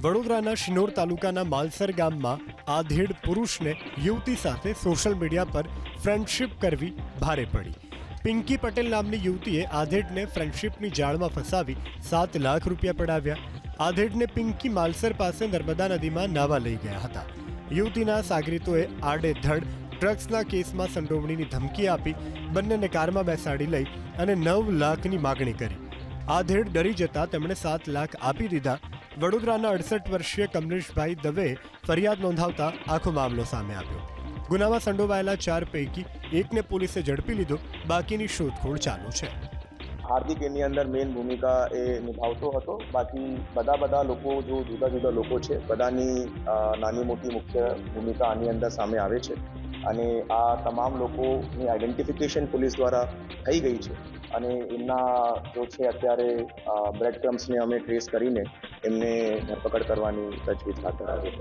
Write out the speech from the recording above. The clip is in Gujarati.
વડોદરાના શિનોર તાલુકાના માલસર ગામમાં આધેડ પુરુષને યુવતી સાથે સોશિયલ મીડિયા પર ફ્રેન્ડશિપ કરવી ભારે પડી. પિંકી પટેલ નામની યુવતીએ આધેડને ફ્રેન્ડશિપની જાળમાં ફસાવી 7 લાખ રૂપિયા પડાવ્યા. આધેડને પિંકી માલસર પાસે નર્મદા નદીમાં નાહવા લઈ ગયા હતા. યુવતીના સાગરીતોએ આડેધડ ડ્રગ્સના કેસમાં સંડોવણીની ધમકી આપી બંનેને કારમાં બેસાડી લઈ અને 9 લાખની માગણી કરી. આધેડ ડરી જતા તેમણે 7 લાખ આપી દીધા. વડોદરાના 68 વર્ષીય કમલેશભાઈ દવેએ ફરિયાદ નોંધાવતા આખો મામલો સામે આવ્યો. ગુનામાં સંડોવાયેલા 4 પૈકી એકને પોલીસે ઝડપી લીધો. બાકીની શોધખોળ ચાલુ છે. હાર્દિક એની અંદર મેઇન ભૂમિકા એ નિભાવતો હતો. બાકી બધા લોકો જો જુદા જુદા લોકો છે, બધાની નાની મોટી મુખ્ય ભૂમિકા આની અંદર સામે આવે છે અને આ તમામ લોકોની આઈડેન્ટિફિકેશન પોલીસ દ્વારા થઈ ગઈ છે અને એમના જો છે અત્યારે બ્રેડ ક્રમ્સને અમે ટ્રેસ કરીને એમને ધરપકડ કરવાની તજવીજ હાથ ધરાવી છે.